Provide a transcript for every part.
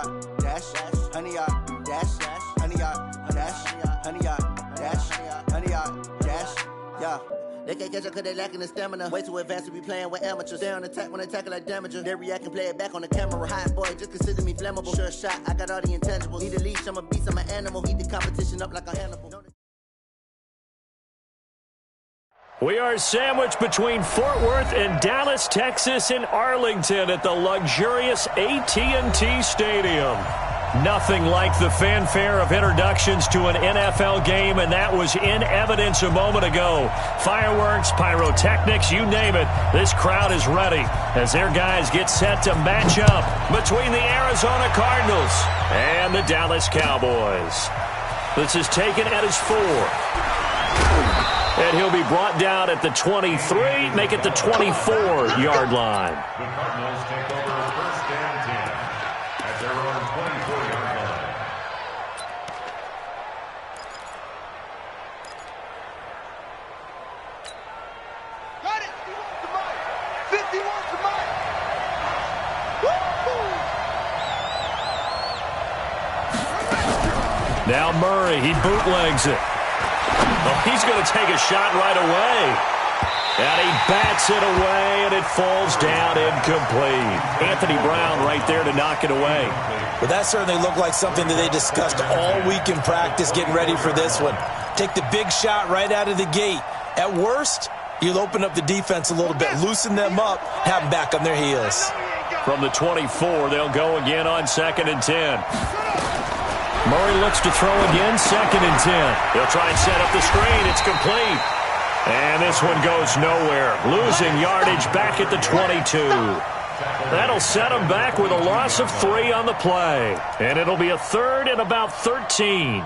yard, dash, 100 yard, dash, 100 yard, dash, 100 yard, dash, 100 yard, dash, yeah. They can't catch up cause they lacking the stamina. Way too advanced to be playing with amateurs. Stay on attack when they tackle like damager. They react and play it back on the camera. Hot boy, just consider me flammable. Sure shot, I got all the intangibles. Need a leash, I'm a beast, I'm an animal. Eat the competition up like a Hannibal. We are sandwiched between Fort Worth and Dallas, Texas, and Arlington at the luxurious AT&T Stadium. Nothing like the fanfare of introductions to an NFL game, and that was in evidence a moment ago. Fireworks, pyrotechnics, you name it. This crowd is ready as their guys get set to match up between the Arizona Cardinals and the Dallas Cowboys. This is taken at his 4. And he'll be brought down at the 23, make it the 24-yard line. The Cardinals take over first and 10 at their own 24-yard line. Got it! 50 wants the mic! Now Murray, he bootlegs it. Oh, he's going to take a shot right away. And he bats it away, and it falls down incomplete. Anthony Brown right there to knock it away. Well, that certainly looked like something that they discussed all week in practice getting ready for this one. Take the big shot right out of the gate. At worst, you'll open up the defense a little bit, loosen them up, have them back on their heels. From the 24, they'll go again on 2nd and 10. Murray looks to throw again, 2nd and 10. He'll try and set up the screen. It's complete. And this one goes nowhere. Losing yardage back at the 22. That'll set him back with a loss of 3 on the play. And it'll be a 3rd and about 13.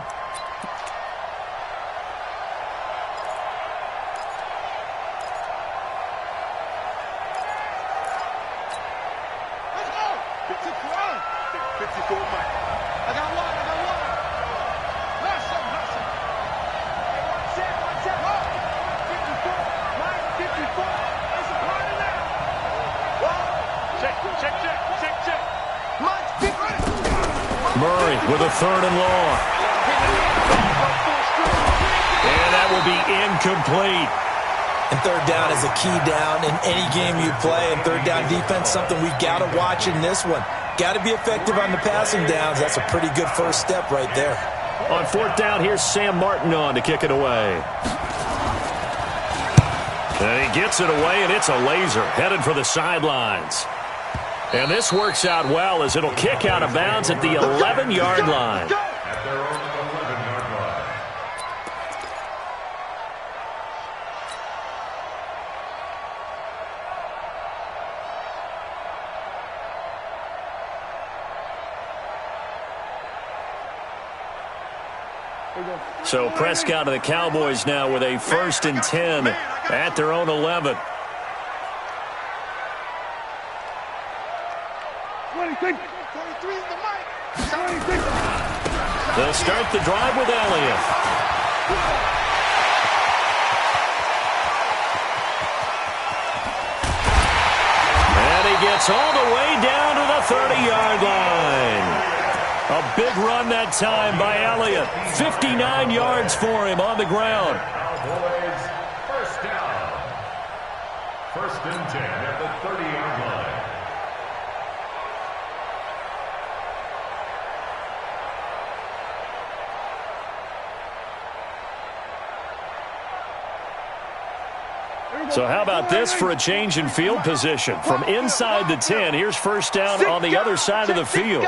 Murray with a 3rd and long. And that will be incomplete. And 3rd down is a key down in any game you play. And 3rd down defense, something we got to watch in this one. Got to be effective on the passing downs. That's a pretty good first step right there. On 4th down, here's Sam Martin on to kick it away. And he gets it away, and it's a laser headed for the sidelines. And this works out well as it'll kick out of bounds at the 11-yard line. At their own 11-yard line. So Prescott and the Cowboys now with a 1st and 10 at their own 11. 23 is the mic. They'll start the drive with Elliott. And he gets all the way down to the 30-yard line. A big run that time by Elliott. 59 yards for him on the ground. Cowboys first down. 1st and 10 at the 30-yard line. So how about this for a change in field position? From inside the 10, here's 1st down on the other side of the field.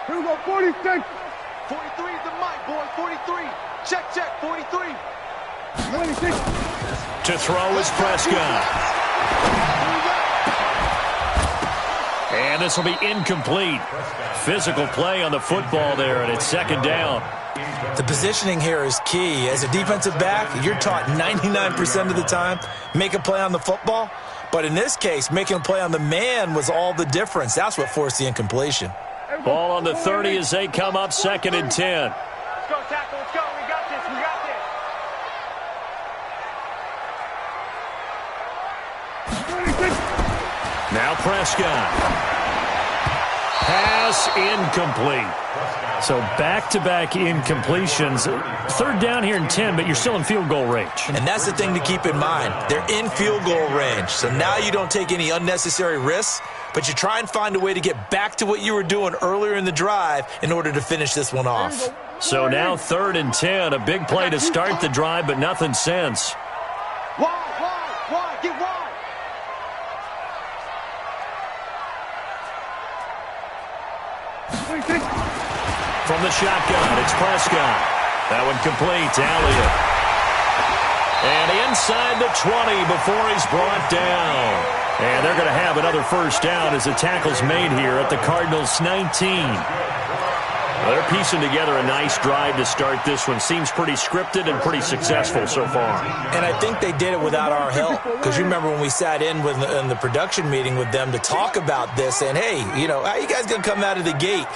Here we go, 46. 43 is the mic, boy, 43. Check, 43. 26. To throw is Prescott. And this will be incomplete. Physical play on the football there, and it's 2nd down. The positioning here is key. As a defensive back, you're taught 99% of the time, make a play on the football. But in this case, making a play on the man was all the difference. That's what forced the incompletion. Ball on the 30 as they come up 2nd and 10. Let's go, tackle, let's go. We got this, Now Prescott. Pass incomplete. So back-to-back incompletions. Third down here in 10, but you're still in field goal range. And that's the thing to keep in mind. They're in field goal range. So now you don't take any unnecessary risks, but you try and find a way to get back to what you were doing earlier in the drive in order to finish this one off. So now 3rd and 10, a big play to start the drive, but nothing since. Wide, get wide. From the shotgun, it's Prescott. That one complete to Elliott. And inside the 20 before he's brought down. And they're going to have another first down as the tackle's made here at the Cardinals' 19. Well, they're piecing together a nice drive to start this one. Seems pretty scripted and pretty successful so far. And I think they did it without our help. Because you remember when we sat in the production meeting with them to talk about this, and hey, you know, how you guys going to come out of the gate?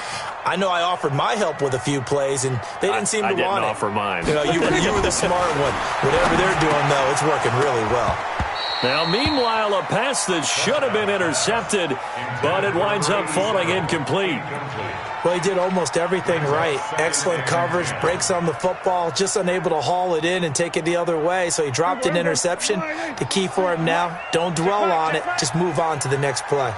I know I offered my help with a few plays, and they didn't seem to want it. I didn't offer mine. You know, you were the smart one. Whatever they're doing, though, it's working really well. Now, meanwhile, a pass that should have been intercepted, but it winds up falling incomplete. Well, he did almost everything right. Excellent coverage, breaks on the football, just unable to haul it in and take it the other way, so he dropped an interception. The key for him now, don't dwell on it, just move on to the next play.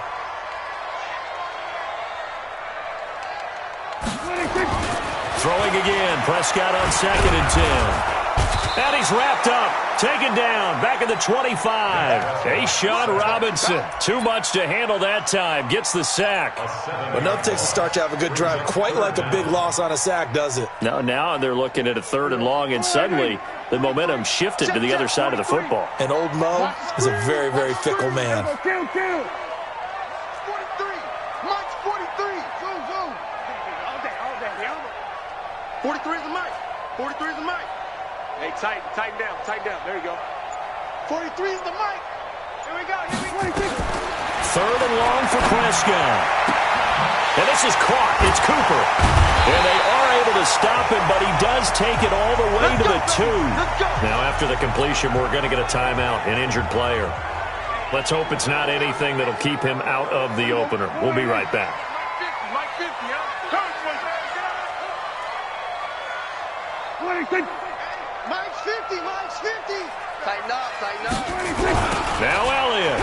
Throwing again, Prescott on 2nd and 10. And he's wrapped up, taken down, back at the 25. Ashawn Robinson, too much to handle that time, gets the sack. Enough takes a start to have a good drive, quite like a big loss on a sack, does it? Now they're looking at a 3rd and long, and suddenly the momentum shifted to the other side of the football. And old Mo is a very, very fickle man. 43. Mike's 43. Zoom. 43 is the mic. 43 is the mic. Hey, tighten down. There you go. 43 is the mic. Here we go. 3rd and long for Prescott. And this is caught. It's Cooper. And they are able to stop him, but he does take it all the way to the 2. Now, after the completion, we're going to get a timeout, an injured player. Let's hope it's not anything that'll keep him out of the opener. We'll be right back. Mike 50, huh? Mike's 50. Tighten up. Now Elliott.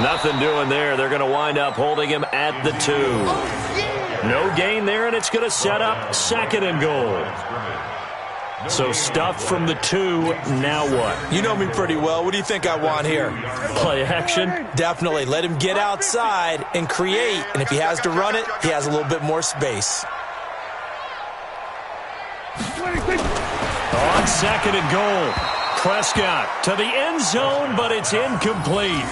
Nothing doing there. They're going to wind up holding him at the 2. No gain there, and it's going to set up 2nd and goal. So stuffed from the 2, now what? You know me pretty well. What do you think I want here? Play action? Definitely. Let him get outside and create, and if he has to run it, he has a little bit more space. On 2nd and goal, Prescott to the end zone, but it's incomplete.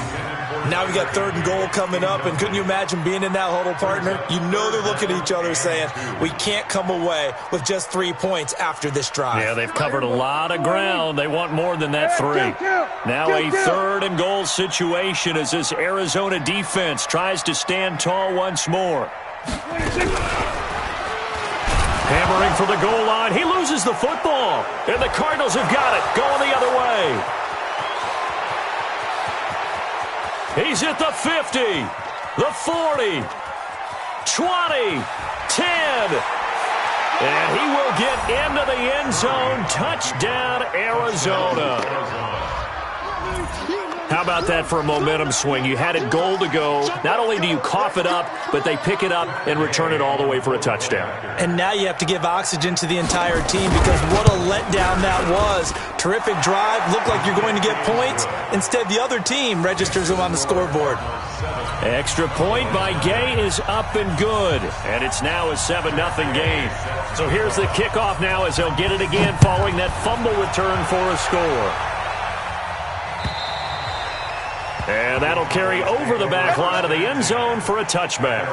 Now we got 3rd and goal coming up, and couldn't you imagine being in that huddle, partner? You know they're looking at each other saying, we can't come away with just 3 points after this drive. Yeah, they've covered a lot of ground. They want more than that 3. Now a 3rd and goal situation as this Arizona defense tries to stand tall once more. Hammering for the goal line. He loses the football. And the Cardinals have got it. Going the other way. He's at the 50, the 40, 20, 10. And he will get into the end zone. Touchdown, Arizona. How about that for a momentum swing? You had it goal to go. Not only do you cough it up, but they pick it up and return it all the way for a touchdown. And now you have to give oxygen to the entire team because what a letdown that was. Terrific drive. Looked like you're going to get points. Instead, the other team registers them on the scoreboard. Extra point by Gay is up and good. And it's now a 7-0 game. So here's the kickoff now as they'll get it again following that fumble return for a score. And that'll carry over the back line of the end zone for a touchback.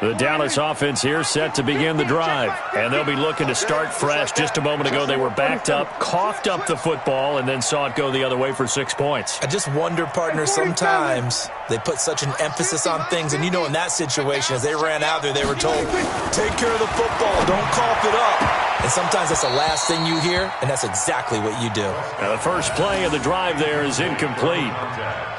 The Dallas offense here set to begin the drive. And they'll be looking to start fresh. Just a moment ago, they were backed up, coughed up the football, and then saw it go the other way for 6 points. I just wonder, partner, sometimes They put such an emphasis on things, and you know in that situation, as they ran out there, they were told, take care of the football, don't cough it up. And sometimes that's the last thing you hear, and that's exactly what you do. Now the first play of the drive there is incomplete.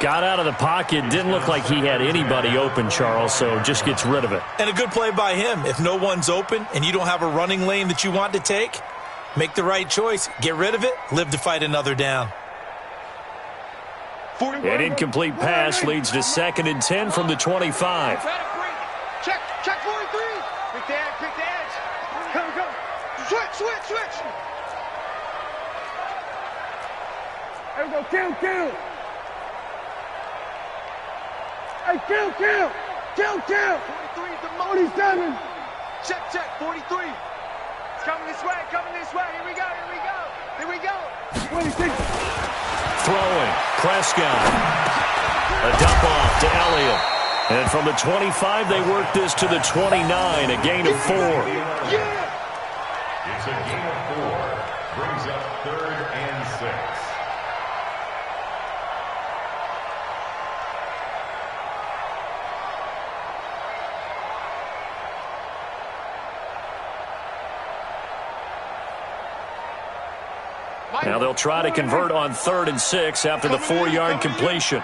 Got out of the pocket, didn't look like he had anybody open, Charles, so just gets rid of it. And a good play by him. If no one's open and you don't have a running lane that you want to take, make the right choice, get rid of it, live to fight another down. An incomplete pass leads to 2nd and 10 from the 25. Check 43. Pick the edge. Come. Switch. There we go, kill. Hey, kill. 43, the 47. Check, 43. It's coming this way. Here we go. 26. Throwing, Prescott. A dump off to Elliott. And from the 25, they work this to the 29, a gain of 4. Yeah. It's a gain of 4. Brings up 3rd and 6. Now they'll try to convert on 3rd and 6 after the 4-yard completion.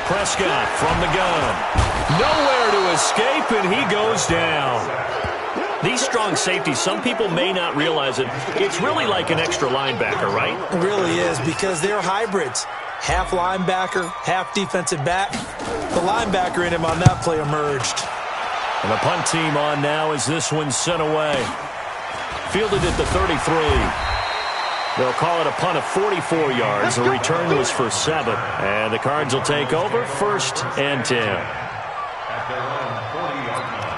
Prescott from the gun. Nowhere to escape, and he goes down. These strong safeties, some people may not realize it. It's really like an extra linebacker, right? It really is, because they're hybrids. Half linebacker, half defensive back. The linebacker in him on that play emerged. And the punt team on now as this one's sent away. Fielded at the 33. They'll call it a punt of 44 yards. The return was for 7. And the Cards will take over 1st and 10. At their own 40-yard line.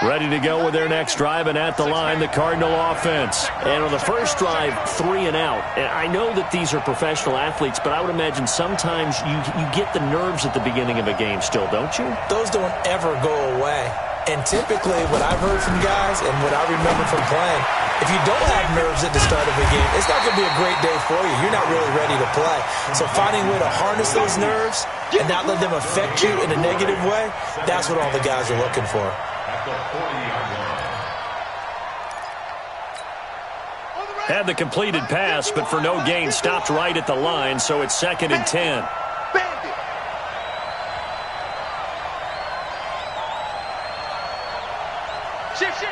Ready to go with their next drive, and at the line, the Cardinal offense. And on the first drive, 3 and out. And I know that these are professional athletes, but I would imagine sometimes you get the nerves at the beginning of a game still, don't you? Those don't ever go away. And typically, what I've heard from guys and what I remember from playing, if you don't have nerves at the start of a game, it's not going to be a great day for you. You're not really ready to play. So finding a way to harness those nerves and not let them affect you in a negative way, that's what all the guys are looking for. At the 40-yard line. Had the completed pass, but for no gain, stopped right at the line, so it's 2nd and 10. Shift.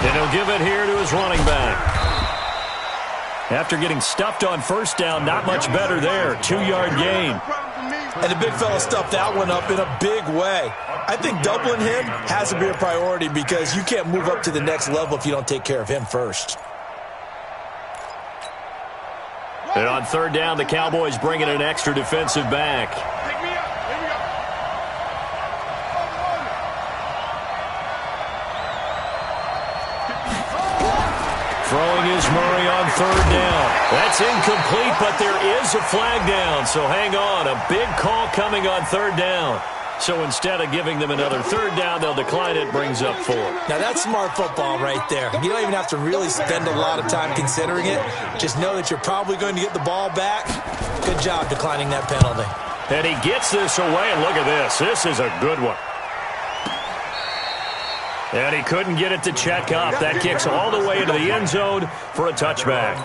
And he'll give it here to his running back. After getting stuffed on first down, not much better there. 2-yard gain. And the big fella stuffed that one up in a big way. I think doubling him has to be a priority because you can't move up to the next level if you don't take care of him first. And on 3rd down, the Cowboys bring in an extra defensive back. Throwing is Murray on 3rd down. That's incomplete, but there is a flag down. So hang on, a big call coming on 3rd down. So instead of giving them another 3rd down, they'll decline it, brings up 4. Now that's smart football right there. You don't even have to really spend a lot of time considering it. Just know that you're probably going to get the ball back. Good job declining that penalty. And he gets this away, and look at this. This is a good one. And he couldn't get it to check up. That kicks all the way into the end zone for a touchback.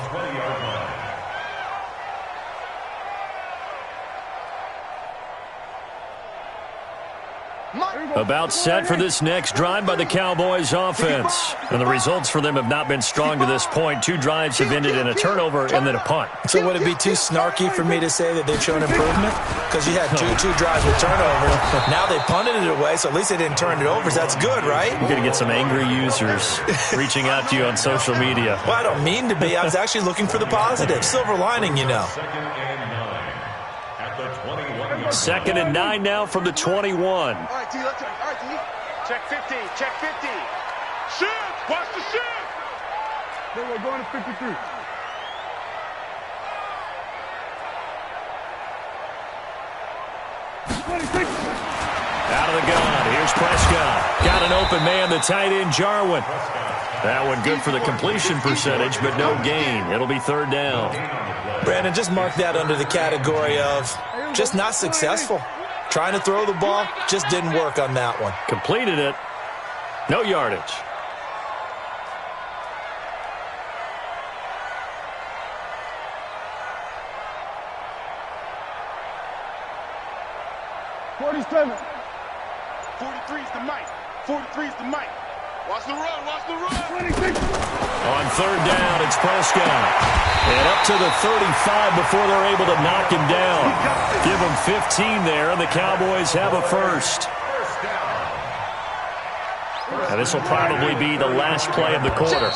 About set for this next drive by the Cowboys offense. And the results for them have not been strong to this point. 2 drives have ended in a turnover and then a punt. So would it be too snarky for me to say that they've shown improvement? Because you had two drives with turnovers. Now they punted it away, so at least they didn't turn it over. So that's good, right? You're going to get some angry users reaching out to you on social media. Well, I don't mean to be. I was actually looking for the positive. Silver lining, you know. 2nd and 9 now from the 21. All right, T, let's go. All right, T. Check 50. Shift. Watch the shift. Then we're going to 53. Out of the gun. Here's Prescott. Got an open man, the tight end, Jarwin. That one good for the completion percentage, but no gain. It'll be third down. Brandon, just mark that under the category of just not successful. Trying to throw the ball, just didn't work on that one. Completed it. No yardage. $47. 43's the mic. 43's the mic. Watch the run. Watch the run. 26. On third down, it's Prescott. And up to the 35 before they're able to knock him down. Give him 15 there, and the Cowboys have a first. And this will probably be the last play of the quarter.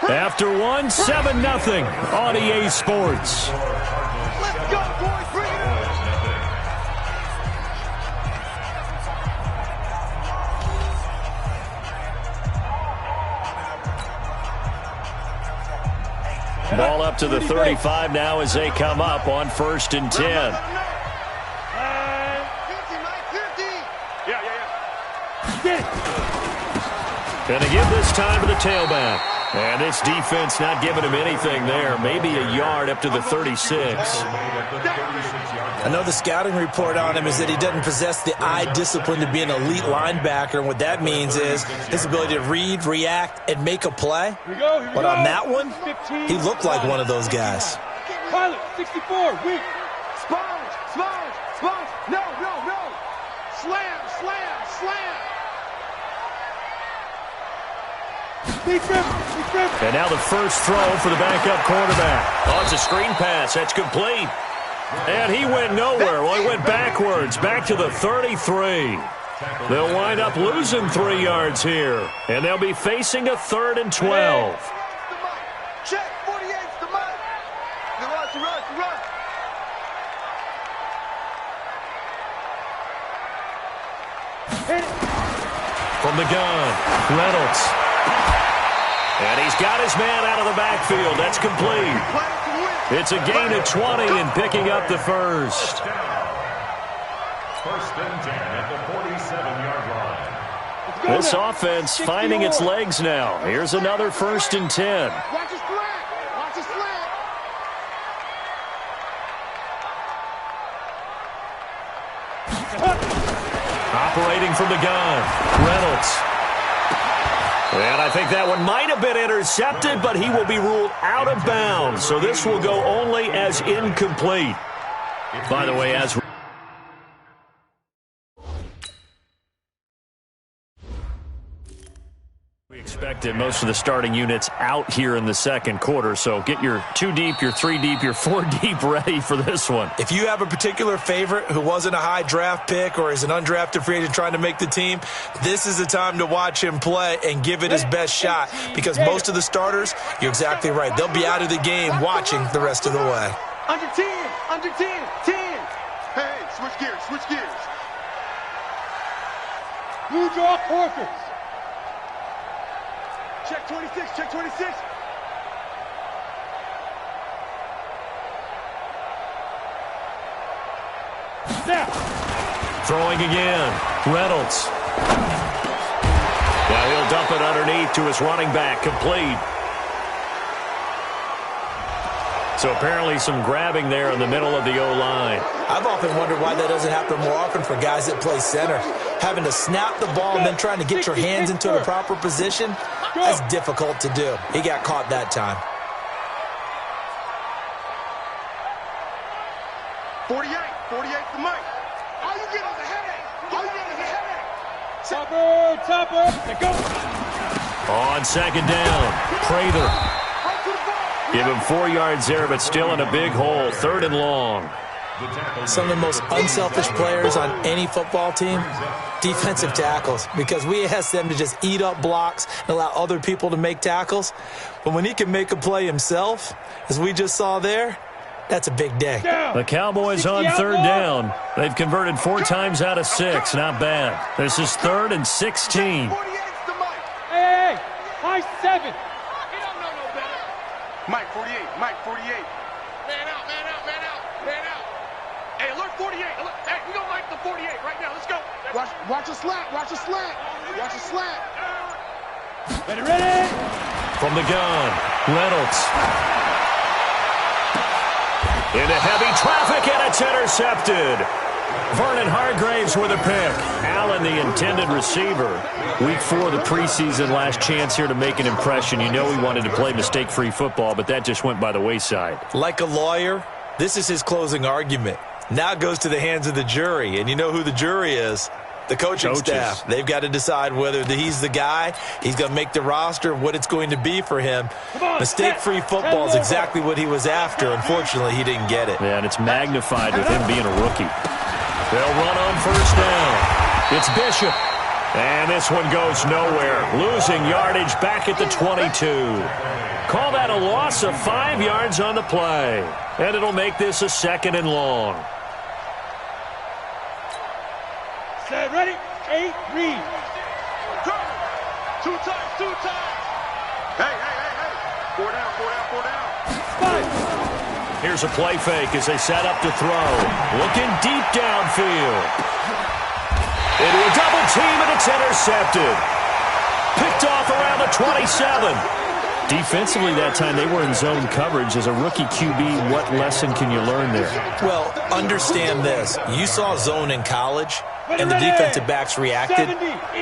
After one, 7-0 on EA Sports. Let's go, boys. Bring it on. Ball up to the 35 now as they come up on 1st and 10. 50, Mike, 50. Yeah. And they give this time to the tailback. And this defense not giving him anything there. Maybe a yard up to the 36. I know the scouting report on him is that he doesn't possess the eye discipline to be an elite linebacker. And what that means is his ability to read, react, and make a play. But on that one, he looked like one of those guys. Pilot, 64, weak. Sponge. No. Slam. And now the first throw for the backup quarterback. Oh, it's a screen pass. That's complete. And he went nowhere. Well, he went backwards, back to the 33. They'll wind up losing 3 yards here. And they'll be facing a 3rd and 12. Check, 48's the mic. Run. From the gun, Reynolds. And he's got his man out of the backfield. That's complete. It's a gain of 20 and picking up the first. 1st and 10 at the 47-yard line. This offense finding its legs now. Here's another 1st and 10. Watch his flat. Operating from the gun, Reynolds. And I think that one might have been intercepted, but he will be ruled out of bounds. So this will go only as incomplete. By the way, as we expected, most of the starting units out here in the second quarter. So get your 2 deep, your 3 deep, your 4 deep ready for this one. If you have a particular favorite who wasn't a high draft pick or is an undrafted free agent trying to make the team, this is the time to watch him play and give it his best shot, because most of the starters, you're exactly right, they'll be out of the game watching the rest of the way. Under 10. 10. Hey, switch gears. Blue draw quarters. Check 26. Snap. Throwing again, Reynolds. Now he'll dump it underneath to his running back, complete. So apparently some grabbing there in the middle of the O-line. I've often wondered why that doesn't happen more often for guys that play center. Having to snap the ball and then trying to get your hands into the proper position, that's difficult to do. He got caught that time. 48's the mic. All you get is a headache. Topper, go. On 2nd down, Prather. Give him 4 yards there, but still in a big hole. 3rd and long. Some of the most unselfish players on any football team, defensive tackles, because we ask them to just eat up blocks and allow other people to make tackles. But when he can make a play himself, as we just saw there, that's a big day. The Cowboys on 3rd down. They've converted 4 times out of 6. Not bad. This is 3rd and 16. Hey, high 7. Mike 48. Man out. Hey, alert 48. Alert. Hey, we don't like the 48 right now. Let's go. Watch a slant. Watch a slant. Watch a slant. Ready, ready. From the gun, Reynolds. Into heavy traffic, and it's intercepted. Vernon Hargraves with a pick. Allen, the intended receiver. Week 4 of the preseason, last chance here to make an impression. You know he wanted to play mistake-free football, but that just went by the wayside. Like a lawyer, this is his closing argument. Now it goes to the hands of the jury, and you know who the jury is. The coaching staff. They've got to decide whether he's the guy, he's going to make the roster, what it's going to be for him. Mistake-free football is exactly what he was after. Unfortunately, he didn't get it. Yeah, and it's magnified with him being a rookie. They'll run on first down. It's Bishop. And this one goes nowhere. Losing yardage back at the 22. Call that a loss of 5 yards on the play. And it'll make this a 2nd and long. Set, ready, 8, read. Two times. Hey. 4 down. 5. Here's a play fake as they set up to throw. Looking deep downfield. Into a double team, and it's intercepted. Picked off around the 27. Defensively that time, they were in zone coverage. As a rookie QB, what lesson can you learn there? Well, understand this. You saw zone in college, and the defensive backs reacted,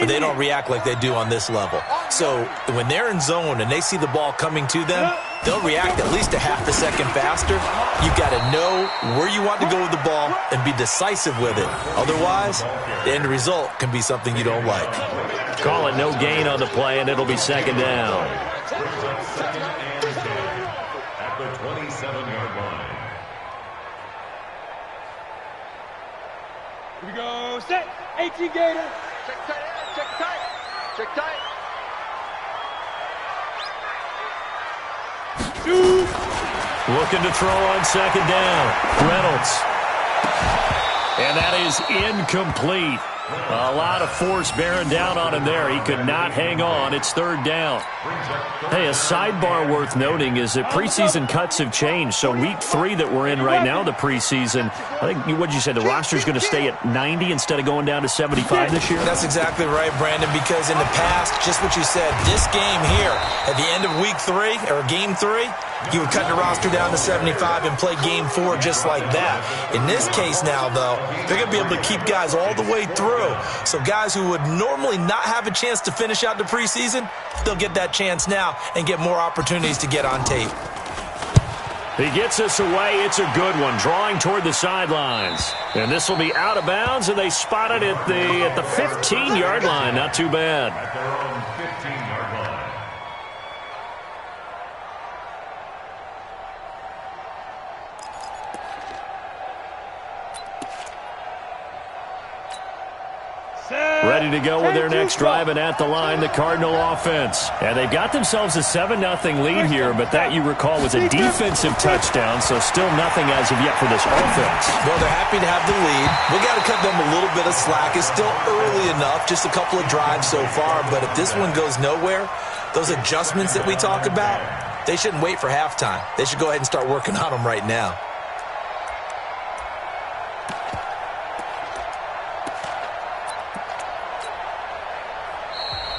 but they don't react like they do on this level. So when they're in zone and they see the ball coming to them, they'll react at least a half a second faster. You've got to know where you want to go with the ball and be decisive with it. Otherwise, the end result can be something you don't like. Call it no gain on the play, and it'll be 2nd down. At the 27-yard line. Here we go, set, 18 Gator. Check tight. 2. Looking to throw on 2nd down. Reynolds. And that is incomplete. A lot of force bearing down on him there. He could not hang on. It's 3rd down. Hey, a sidebar worth noting is that preseason cuts have changed. So week 3 that we're in right now, the preseason, I think, what did you say, the roster's going to stay at 90 instead of going down to 75 this year? That's exactly right, Brandon, because in the past, just what you said, this game here, at the end of week 3, or game 3, you would cut the roster down to 75 and play game 4 just like that. In this case now, though, they're going to be able to keep guys all the way through. So guys who would normally not have a chance to finish out the preseason, they'll get that chance now and get more opportunities to get on tape. He gets us away. It's a good one, drawing toward the sidelines. And this will be out of bounds, and they spot it at the 15-yard line. Not too bad. At their own 15-yard line. Ready to go with their next drive, and at the line, the Cardinal offense. And they've got themselves a 7-0 lead here, but that, you recall, was a defensive touchdown, so still nothing as of yet for this offense. Well, they're happy to have the lead. We got to cut them a little bit of slack. It's still early enough, just a couple of drives so far, but if this one goes nowhere, those adjustments that we talk about, they shouldn't wait for halftime. They should go ahead and start working on them right now.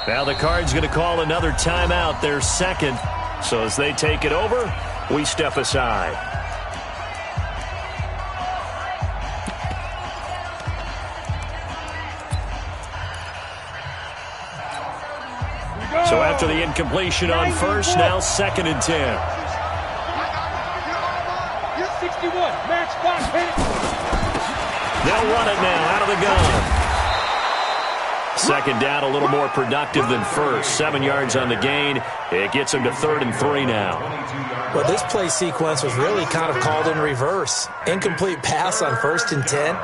Now the Cards going to call another timeout, their 2nd. So as they take it over, we step aside. So after the incompletion on first, now 2nd and 10. 61, match box, hit it. They'll run it now out of the gun. 2nd down, a little more productive than first. 7 yards on the gain. It gets them to 3rd and 3 now. Well, this play sequence was really kind of called in reverse. Incomplete pass on 1st and 10.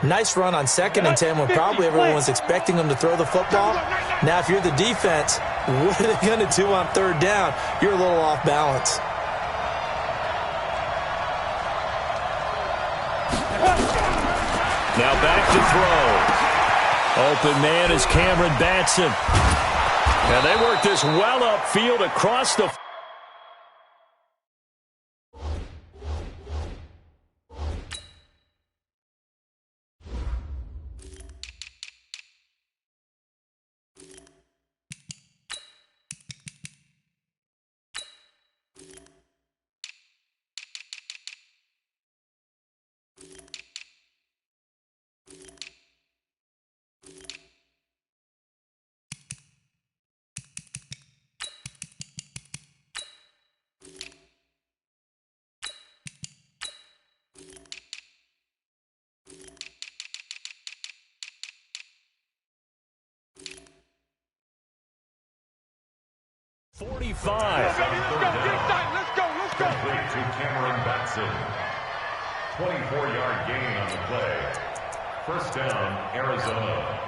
Nice run on 2nd and 10 when probably everyone was expecting them to throw the football. Now, if you're the defense, what are they going to do on 3rd down? You're a little off balance. Now back to throw. Open man is Cameron Batson. And they work this well upfield across the 45. Let's go, get excited. Let's go. Complete to Cameron Batson. 24-yard gain on the play. First down, Arizona.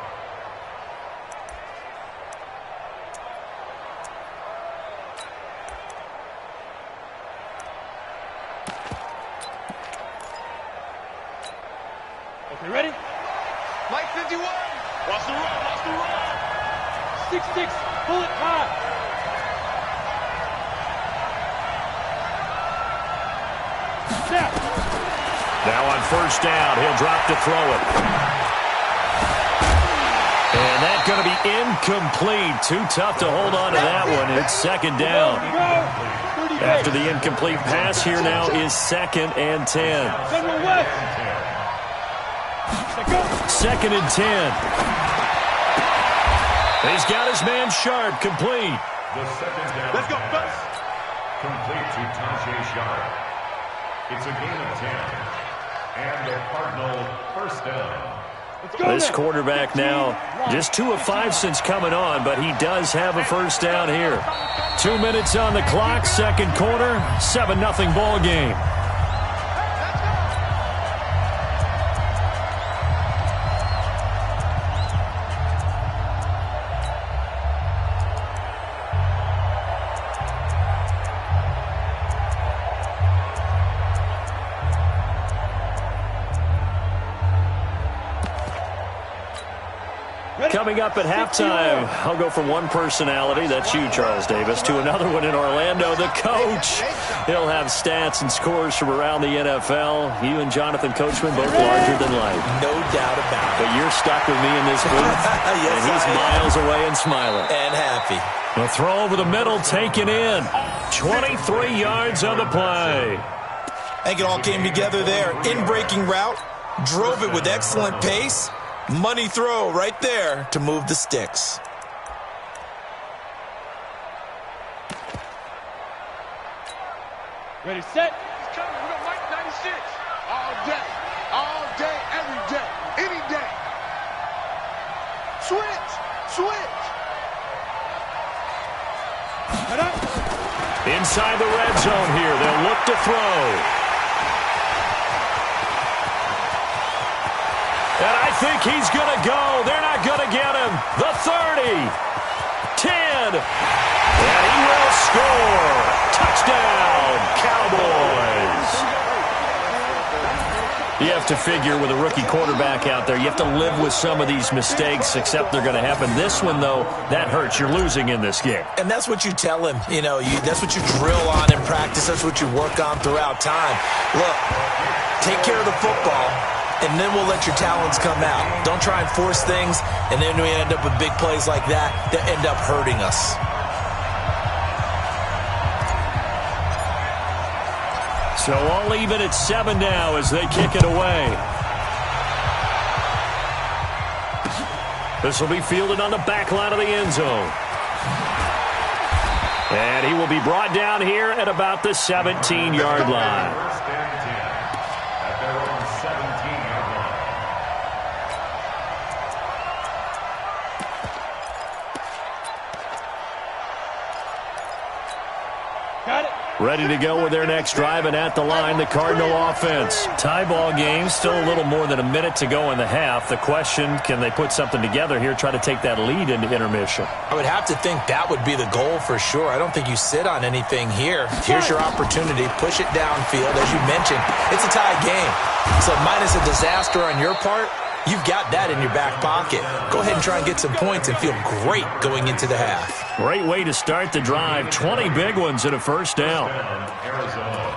Okay, ready? Mike 51. Watch the run. 6-6, pull it high. Snap. Now on first down, he'll drop to throw it. And that's going to be incomplete. Too tough to hold on to that one. It's second down. After the incomplete pass, here now is 2nd and 10. Second and 10. He's got his man Sharp, complete. The second down. Let's go, fellas. Complete to Tajay Sharp. It's a gain of 10. And the Cardinal first down. This quarterback now just 2 of 5 since coming on, but he does have a first down here. 2 minutes on the clock, second quarter, 7-0 ball game. Coming up at halftime, I'll go from one personality, that's you, Charles Davis, to another one in Orlando, the coach. He'll have stats and scores from around the NFL. You and Jonathan Coachman, both larger than life. No doubt about it. But you're stuck with me in this booth, Yes, and he's miles away and smiling. And happy. The throw over the middle, taken in. 23 yards on the play. I think it all came together there. In-breaking route, drove it with excellent pace. Money throw right there to move the sticks. Ready, set. He's coming. We got Mike 96. All day, every day, any day. Switch. Inside the red zone here, they'll look to throw. And I think he's going to go. They're not going to get him. The 30. 10. And he will score. Touchdown, Cowboys. You have to figure with a rookie quarterback out there, you have to live with some of these mistakes, except they're going to happen. This one, though, that hurts. You're losing in this game. And that's what you tell him. You know, that's what you drill on in practice. That's what you work on throughout time. Look, take care of the football, and then we'll let your talents come out. Don't try and force things, and then we end up with big plays like that end up hurting us. So all even at 7 now as they kick it away. This will be fielded on the back line of the end zone. And he will be brought down here at about the 17-yard line. First and 10 at their own 17-yard line. Got it. Ready to go with their next drive, and at the line, the Cardinal offense. Tie ball game, still a little more than a minute to go in the half. The question, can they put something together here, try to take that lead into intermission? I would have to think that would be the goal for sure. I don't think you sit on anything here. Here's your opportunity. Push it downfield. As you mentioned, it's a tie game. So minus a disaster on your part, you've got that in your back pocket. Go ahead and try and get some points and feel great going into the half. Great way to start the drive. 20 big ones and a first down. Arizona.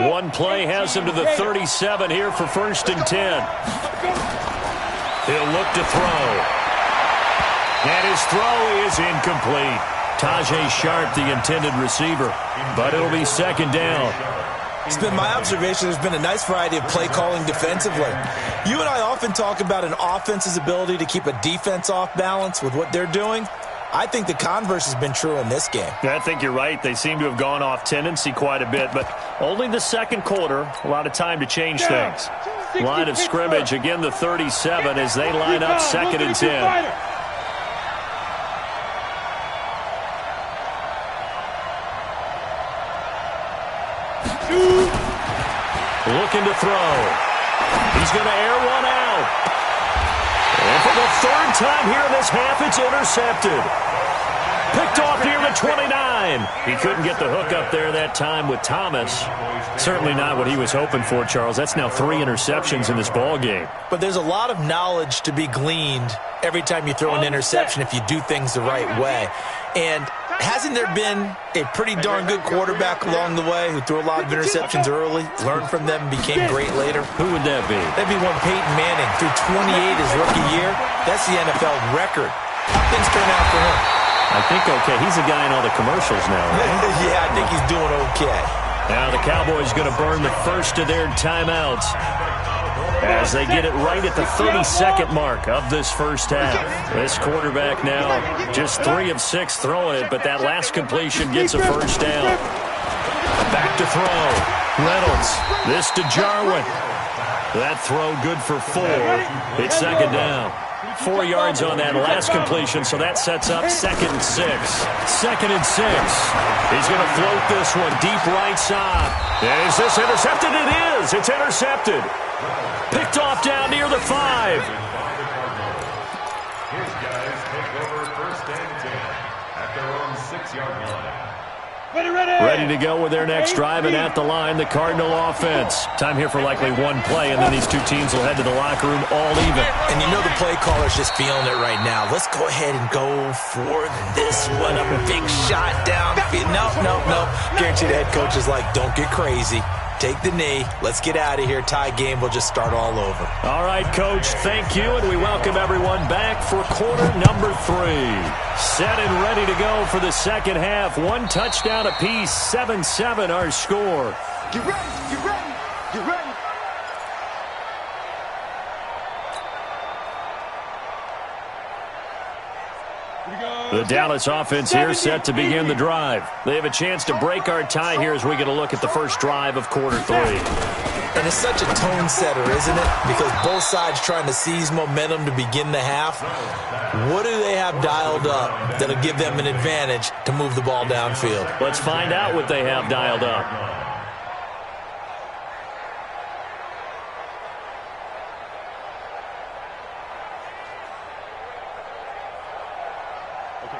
One play has him to the 37 here for first and 10. He'll look to throw. And his throw is incomplete. Tajay Sharp, the intended receiver. But it'll be second down. It's been my observation there's been a nice variety of play calling defensively. You and I often talk about an offense's ability to keep a defense off balance with what they're doing. I think the converse has been true in this game. I think you're right. They seem to have gone off tendency quite a bit, but only the second quarter. A lot of time to change things. Line of scrimmage, again the 37 as they line up 2nd and 10. Looking to throw. He's going to air one out. And for the 3rd time here in this half, it's intercepted. Picked off near the 29. He couldn't get the hook up there that time with Thomas. Certainly not what he was hoping for, Charles. That's now 3 interceptions in this ball game. But there's a lot of knowledge to be gleaned every time you throw an interception if you do things the right way. And hasn't there been a pretty darn good quarterback along the way who threw a lot of interceptions early, learned from them, and became great later? Who would that be? That'd be one Peyton Manning. Threw 28 his rookie year. That's the NFL record. How things turn out for him? I think okay. He's a guy in all the commercials now, right? Yeah, I think he's doing okay. Now the Cowboys going to burn the first of their timeouts as they get it right at the 32nd mark of this first half. This quarterback now just 3 of 6 throwing it, but that last completion gets a first down. Back to throw. Reynolds. This to Jarwin. That throw good for 4. It's 2nd down. 4 yards on that last completion, so that sets up 2nd and 6. 2nd and 6. He's going to float this one deep right side. And is this intercepted? It is. It's intercepted. Picked off down near the 5. His guys take over 1st and 10 at their own 6-yard line. Ready to go with their next drive, and at the line, the Cardinal offense. Time here for likely one play, and then these two teams will head to the locker room all even. And you know the play caller's just feeling it right now. Let's go ahead and go for this one. A big shot downfield. No. Guarantee the head coach is like, don't get crazy. Take the knee. Let's get out of here. Tie game. We'll just start all over. All right, Coach. Thank you, and we welcome everyone back for quarter number 3. Set and ready to go for the second half. 1 touchdown apiece. 7-7 our score. Get ready. Get ready. Get ready. The Dallas offense here set to begin the drive. They have a chance to break our tie here as we get a look at the first drive of quarter 3. And it's such a tone setter, isn't it? Because both sides trying to seize momentum to begin the half. What do they have dialed up that'll give them an advantage to move the ball downfield? Let's find out what they have dialed up.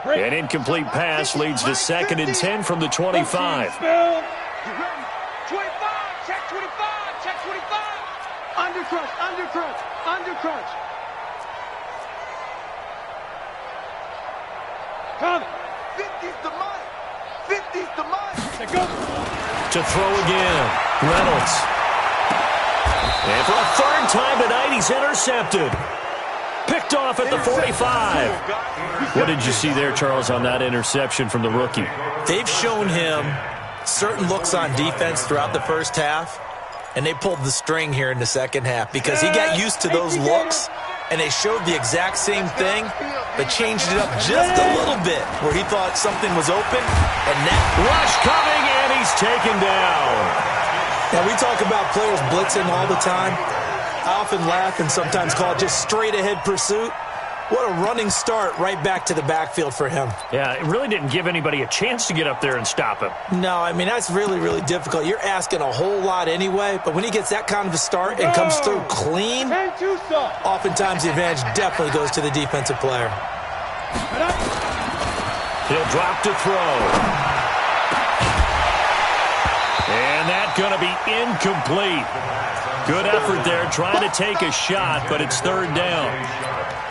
An incomplete pass leads to 2nd and 10 from the 25. Get ready. 25. Check 25. Check 25. Under crunch. Coming. 50's the mic. 50's the mic. Let go. To throw again. Reynolds. And for a 3rd time tonight, he's intercepted. Picked off at the 45. What did you see there, Charles, on that interception from the rookie? They've shown him certain looks on defense throughout the first half, and they pulled the string here in the second half because he got used to those looks, and they showed the exact same thing, but changed it up just a little bit where he thought something was open, and that rush coming, and he's taken down. Now, we talk about players blitzing all the time. I often laugh and sometimes call it just straight-ahead pursuit. What a running start right back to the backfield for him. Yeah, it really didn't give anybody a chance to get up there and stop him. No, I mean, that's really, really difficult. You're asking a whole lot anyway, but when he gets that kind of a start and comes through clean, oftentimes the advantage definitely goes to the defensive player. He'll drop to throw. And that's going to be incomplete. Good effort there, trying to take a shot, but it's 3rd down.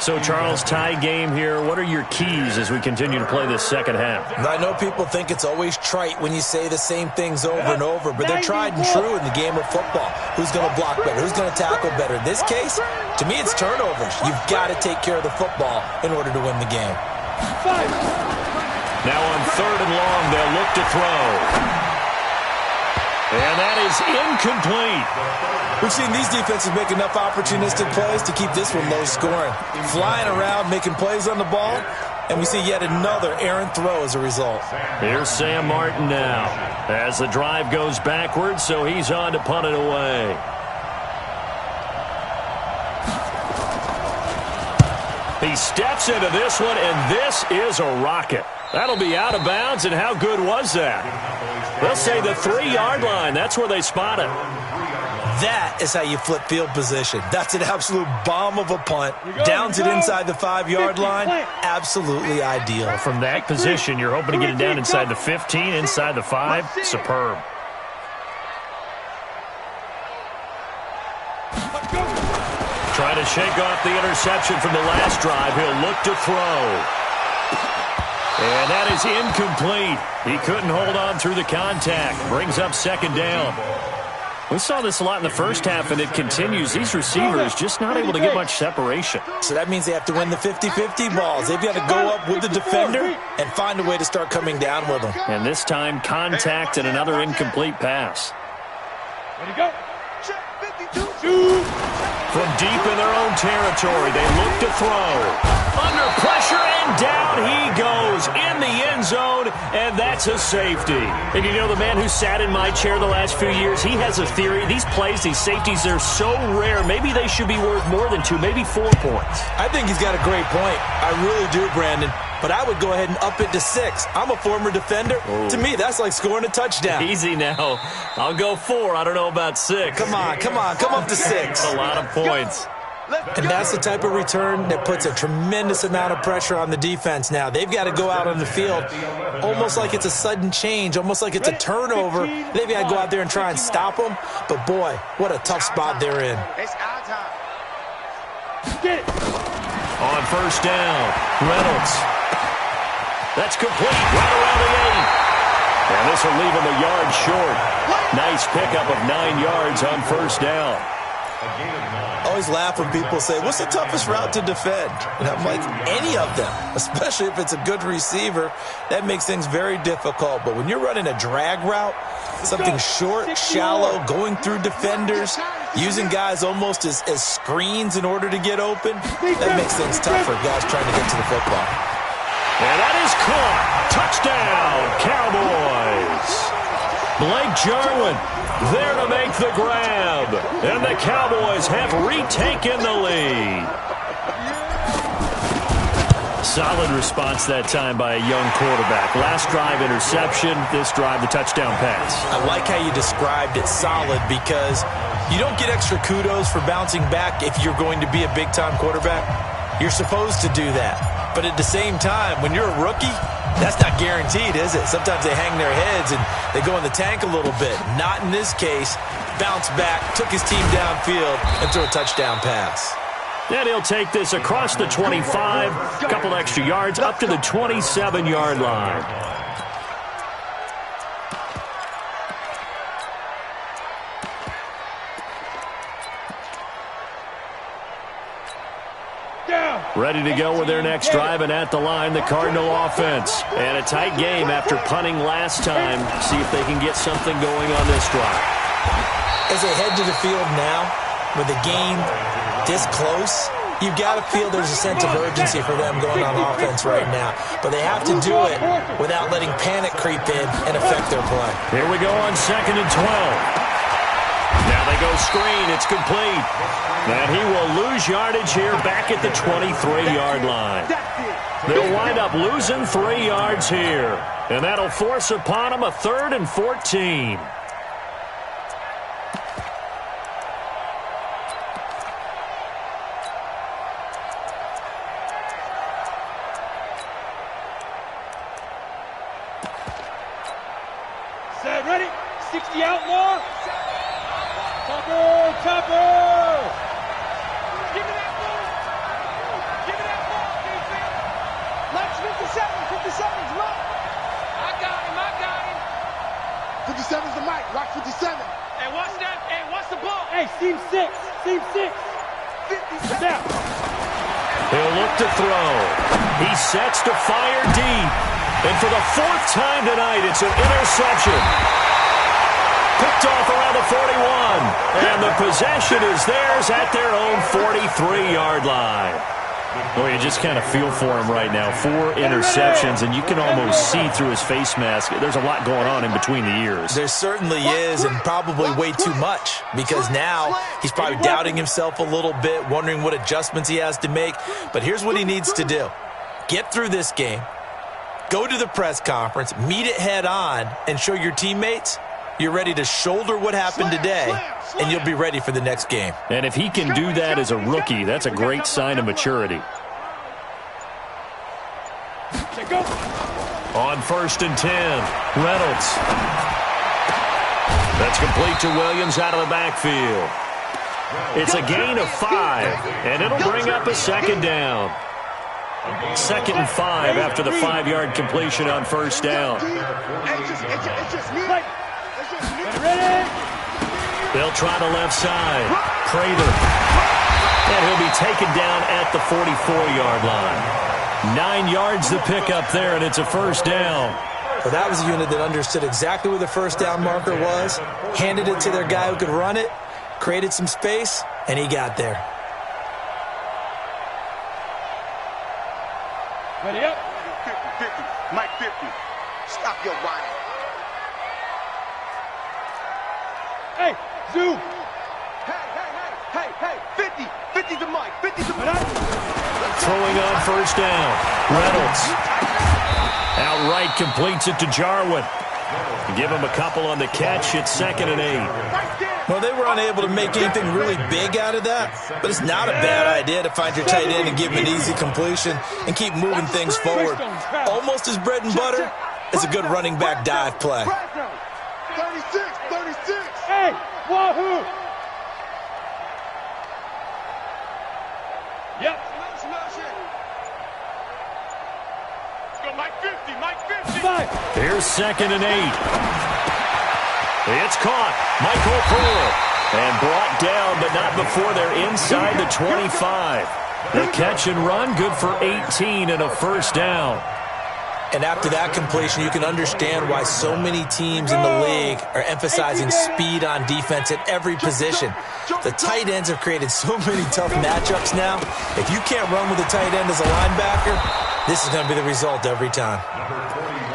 So, Charles, tie game here. What are your keys as we continue to play this second half? I know people think it's always trite when you say the same things over and over, but they're tried and true in the game of football. Who's going to block better? Who's going to tackle better? In this case, to me, it's turnovers. You've got to take care of the football in order to win the game. Now on 3rd and long, they'll look to throw. And that is incomplete. We've seen these defenses make enough opportunistic plays to keep this one low scoring. Flying around, making plays on the ball, and we see yet another errant throw as a result. Here's Sam Martin now as the drive goes backwards, so he's on to punt it away. He steps into this one, and this is a rocket. That'll be out of bounds, and how good was that? They'll say the 3-yard line. That's where they spot it. That is how you flip field position. That's an absolute bomb of a punt. Downs it inside the 5-yard line. Absolutely ideal. From that position, you're hoping to get it down inside the 15, inside the 5. Superb. Trying to shake off the interception from the last drive. He'll look to throw. And that is incomplete. He couldn't hold on through the contact. Brings up second down. We saw this a lot in the first half, and it continues. These receivers just not able to get much separation. So that means they have to win the 50-50 balls. They've got to go up with the defender and find a way to start coming down with them. And this time, contact and another incomplete pass. Ready to go. From deep in their own territory, they look to throw. Under pressure, and down he goes in the end zone, and that's a safety. And you know, the man who sat in my chair the last few years, he has a theory. These plays, these safeties, they're so rare. Maybe they should be worth more than 2, maybe 4 points. I think he's got a great point. I really do, Brandon. But I would go ahead and up it to 6. I'm a former defender. Ooh. To me, that's like scoring a touchdown. Easy now. I'll go 4. I don't know about 6. Come on. Come up to 6. That's a lot of points. And that's the type of return that puts a tremendous amount of pressure on the defense now. They've got to go out on the field almost like it's a sudden change, almost like it's a turnover. They've got to go out there and try and stop them. But, boy, what a tough spot they're in. It's our time. Get it. On first down, Reynolds. That's complete right around the 8. And this will leave him a yard short. Nice pickup of 9 yards on first down. I always laugh when people say, what's the toughest route to defend? And I'm like, any of them, especially if it's a good receiver. That makes things very difficult. But when you're running a drag route, something short, shallow, going through defenders, using guys almost as screens in order to get open, that makes things tough for guys trying to get to the football. And that is caught. Touchdown, Cowboys. Blake Jarwin there to make the grab. And the Cowboys have retaken the lead. Solid response that time by a young quarterback. Last drive, interception. This drive, the touchdown pass. I like how you described it, solid, because you don't get extra kudos for bouncing back if you're going to be a big-time quarterback. You're supposed to do that. But at the same time, when you're a rookie, that's not guaranteed, is it? Sometimes they hang their heads and they go in the tank a little bit. Not in this case. Bounce back, took his team downfield, and threw a touchdown pass. And he'll take this across the 25, a couple extra yards, up to the 27-yard line. Ready to go with their next drive, and at the line, the Cardinal offense. And a tight game after punting last time. See if they can get something going on this drive. As they head to the field now, with the game this close, you've got to feel there's a sense of urgency for them going on offense right now. But they have to do it without letting panic creep in and affect their play. Here we go on 2nd and 12. Now they go screen. It's complete. And he will lose yardage here back at the 23-yard line. They'll wind up losing 3 yards here. And that'll force upon them a 3rd and 14. Set, ready? 60 out more. Topper. Give me that ball. Give me that ball, defense. Let's 57's Mike. I got him. 57's the mic. Watch 57. Hey, what's that? Hey, what's the ball? Hey, seam 6. 57. Now. He'll look to throw. He sets to fire deep. And for the 4th time tonight, it's an interception. Picked off around the 41. And the possession is theirs at their own 43-yard line. Well, you just kind of feel for him right now. 4 interceptions, and you can almost see through his face mask. There's a lot going on in between the ears. There certainly is, and probably way too much, because now he's probably doubting himself a little bit, wondering what adjustments he has to make. But here's what he needs to do. Get through this game, go to the press conference, meet it head on, and show your teammates you're ready to shoulder what happened today, and you'll be ready for the next game. And if he can do that as a rookie, that's a great sign of maturity. On 1st and 10, Reynolds. That's complete to Williams out of the backfield. It's a gain of 5, and it'll bring up a second down. 2nd and 5 after the 5-yard completion on 1st down. They'll try the left side. Prather. And he'll be taken down at the 44-yard line. 9 yards to pick up there, and it's a 1st down. Well, that was a unit that understood exactly where the 1st down marker was, handed it to their guy who could run it, created some space, and he got there. Ready up. 50. Mike 50. Stop your whining. Hey, Zoo. Hey. 50. 50 to Mike. 50 to Mike. Throwing on 1st down. Reynolds. Outright completes it to Jarwin. Give him a couple on the catch. It's 2nd and 8. Well, they were unable to make anything really big out of that, but it's not a bad idea to find your tight end and give him an easy completion and keep moving things forward. Almost as bread and butter as a good running back dive play. 36. Hey, wahoo. Yep. Go Mike 50. Mike 50. 5. Here's 2nd and 8. It's caught. Michael Pearl. And brought down, but not before they're inside the 25. The catch and run, good for 18 and a 1st down. And after that completion, you can understand why so many teams in the league are emphasizing speed on defense at every position. The tight ends have created so many tough matchups now. If you can't run with a tight end as a linebacker, this is going to be the result every time.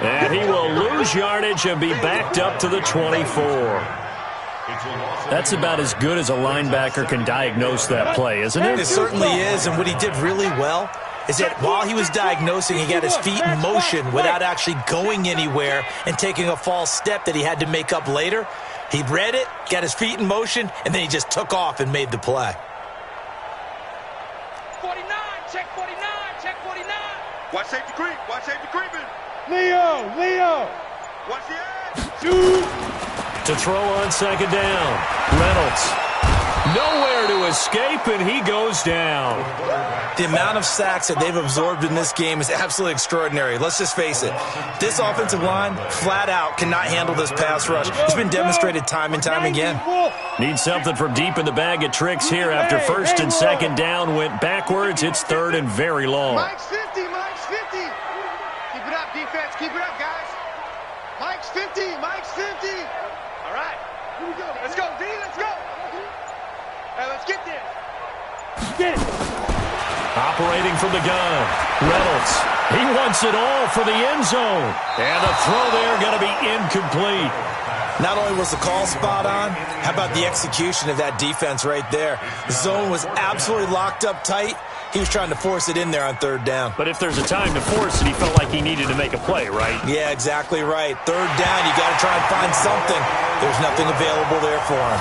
And he will lose yardage and be backed up to the 24. That's about as good as a linebacker can diagnose that play, isn't it? It certainly is, and what he did really well is that while he was diagnosing, he got his feet in motion without actually going anywhere and taking a false step that he had to make up later. He read it, got his feet in motion, and then he just took off and made the play. 49. Check 49. Check 49. Watch safety creep. Watch safety creeping. Leo. Watch the edge. Shoot. To throw on 2nd down. Reynolds. Nowhere to escape, and he goes down. The amount of sacks that they've absorbed in this game is absolutely extraordinary. Let's just face it. This offensive line, flat out, cannot handle this pass rush. It's been demonstrated time and time again. Need something from deep in the bag of tricks here after 1st and 2nd down went backwards. It's 3rd and very long. Mike's 50. Mike's 50. Keep it up, defense. Keep it up, guys. Mike's 50. Mike's 50. All right. Here we go. Let's go, D. Let's go. Hey, let's get there. Get it. Operating from the gun. Reynolds. He wants it all for the end zone. And the throw there going to be incomplete. Not only was the call spot on, how about the execution of that defense right there? The zone was absolutely locked up tight. He was trying to force it in there on 3rd down. But if there's a time to force it, he felt like he needed to make a play, right? Yeah, exactly right. 3rd down, you got to try and find something. There's nothing available there for him.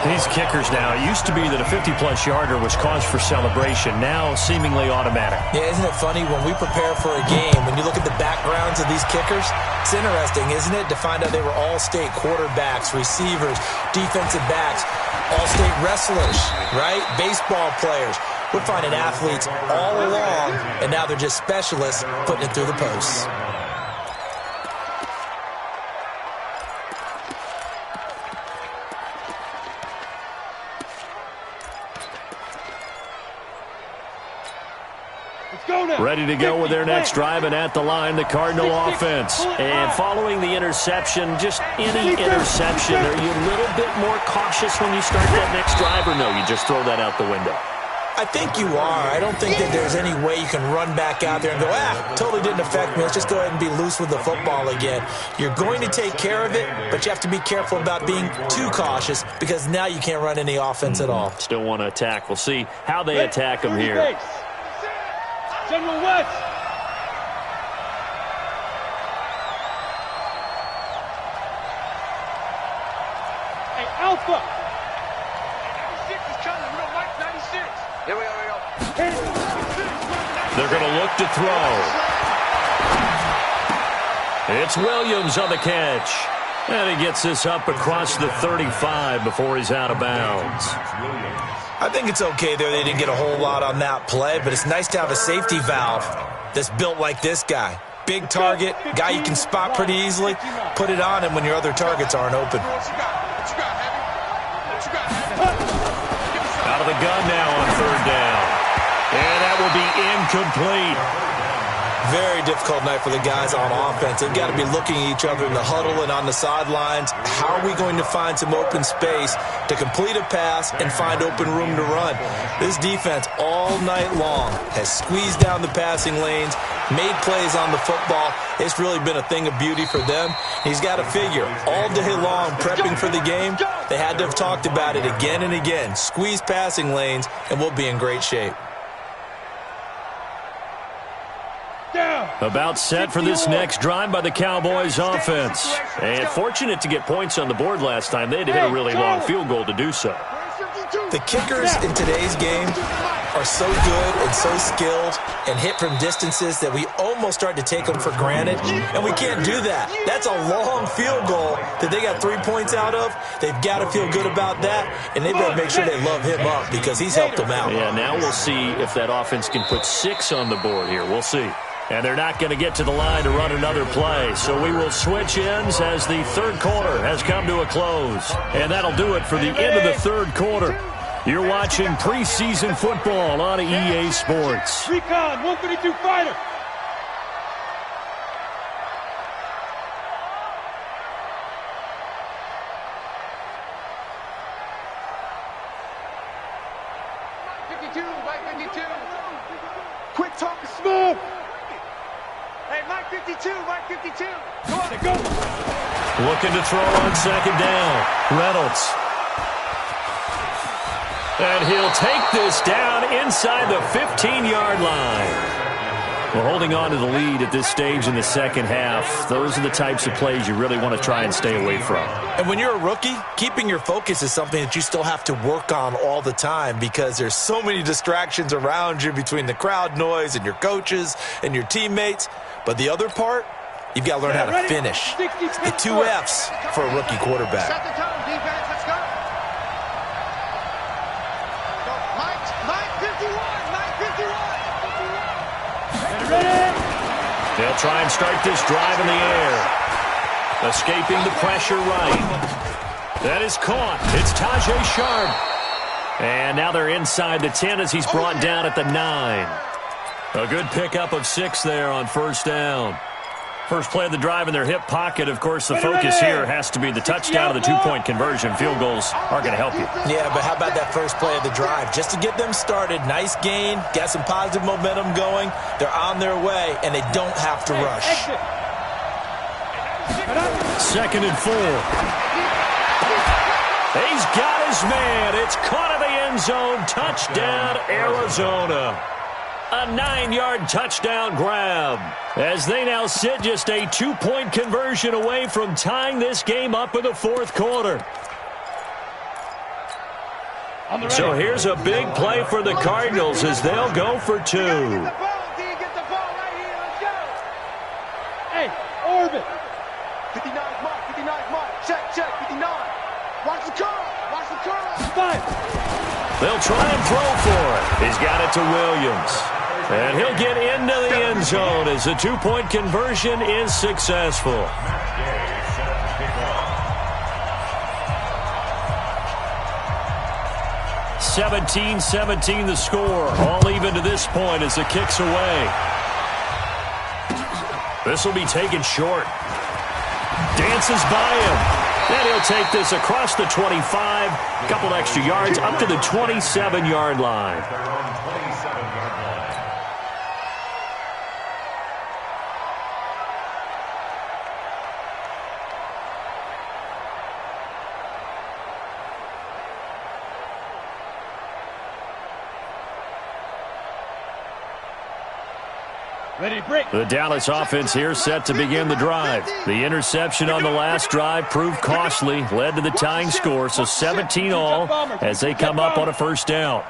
These kickers now, it used to be that a 50-plus yarder was cause for celebration, now seemingly automatic. Yeah, isn't it funny when we prepare for a game, when you look at the backgrounds of these kickers, it's interesting, isn't it, to find out they were all-state quarterbacks, receivers, defensive backs, all-state wrestlers, right? Baseball players. We're finding athletes all along, and now they're just specialists putting it through the posts. Ready to go with their next drive, and at the line, the Cardinal offense. And following the interception, just any interception, are you a little bit more cautious when you start that next drive, or no, you just throw that out the window? I think you are. I don't think that there's any way you can run back out there and go, totally didn't affect me. Let's just go ahead and be loose with the football again. You're going to take care of it, but you have to be careful about being too cautious because now you can't run any offense at all. Still want to attack. We'll see how they attack him here. General West. Hey, Alpha. 96 is coming. We don't like 96. Here we go. They're going to look to throw. It's Williams on the catch. And he gets this up across the 35 before he's out of bounds. I think it's okay there. They didn't get a whole lot on that play, but it's nice to have a safety valve that's built like this guy. Big target, guy you can spot pretty easily. Put it on him when your other targets aren't open. Out of the gun now on third down. And that will be incomplete. Very difficult night for the guys on offense. They've got to be looking at each other in the huddle and on the sidelines. How are we going to find some open space to complete a pass and find open room to run? This defense all night long has squeezed down the passing lanes, made plays on the football. It's really been a thing of beauty for them. He's got to figure all day long prepping for the game. They had to have talked about it again and again. Squeeze passing lanes and we'll be in great shape. About set for this next drive by the Cowboys offense. And fortunate to get points on the board last time. They had to hit a really long field goal to do so. The kickers in today's game are so good and so skilled and hit from distances that we almost start to take them for granted, and we can't do that. That's a long field goal that they got 3 points out of. They've got to feel good about that, and they've got to make sure they love him up because he's helped them out. Yeah, now we'll see if that offense can put 6 on the board here. We'll see. And they're not going to get to the line to run another play. So we will switch ends as the third quarter has come to a close. And that'll do it for the end of the third quarter. You're watching preseason football on EA Sports. Recon, 132 fighter. Mike 52. Quick talk is smooth. Hey, Mike 52, Mike 52. Come on, go. Looking to throw on second down. Reynolds. And he'll take this down inside the 15-yard line. Well, holding on to the lead at this stage in the second half, those are the types of plays you really want to try and stay away from. And when you're a rookie, keeping your focus is something that you still have to work on all the time because there's so many distractions around you between the crowd noise and your coaches and your teammates. But the other part, you've got to learn how to finish. It's the 2 F's for a rookie quarterback. Set the tone, defense, let's go. Mike 51, Mike 51. Ready? They'll try and start this drive in the air. Escaping the pressure right. That is caught. It's Tajay Sharp. And now they're inside the 10 as he's brought down at the 9. A good pickup of 6 there on first down. First play of the drive in their hip pocket. Of course, the focus here has to be the touchdown of the 2-point conversion. Field goals are going to help you. Yeah, but how about that first play of the drive? Just to get them started, nice gain, got some positive momentum going. They're on their way, and they don't have to rush. Second and 4. He's got his man. It's caught in the end zone. Touchdown, Arizona. A 9-yard touchdown grab as they now sit just a 2-point conversion away from tying this game up in the fourth quarter. So here's a big play for the Cardinals as they'll go for 2. Hey, orbit. 59 mark, 59 mark. Check, 59. Watch the curl, watch the curl. 5. They'll try and throw for it. He's got it to Williams. And he'll get into the end zone as the 2-point conversion is successful. 17-17 the score. All even to this point as the kick's away. This will be taken short. Dances by him. And he'll take this across the 25, a couple extra yards up to the 27-yard line. Their own 27-yard line. The Dallas offense here set to begin the drive. The interception on the last drive proved costly, led to the tying score, so 17 all as they come up on a first down.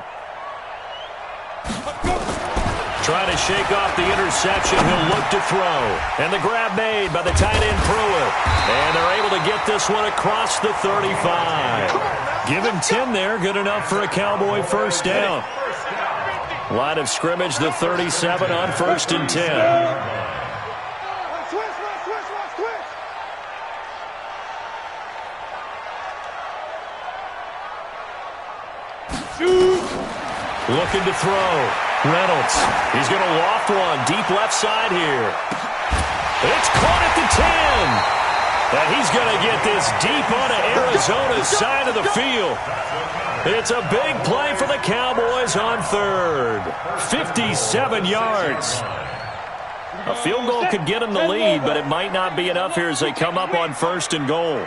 Trying to shake off the interception, he'll look to throw. And the grab made by the tight end Pruitt. And they're able to get this one across the 35. Give him 10 there, good enough for a Cowboy first down. Line of scrimmage, the 37 on 1st and 10. Looking to throw. Reynolds. He's going to loft one deep left side here. It's caught at the 10. And he's going to get this deep onto Arizona's side of the field. It's a big play for the Cowboys on 3rd. 57 yards. A field goal could get them the lead, but it might not be enough here as they come up on 1st and goal.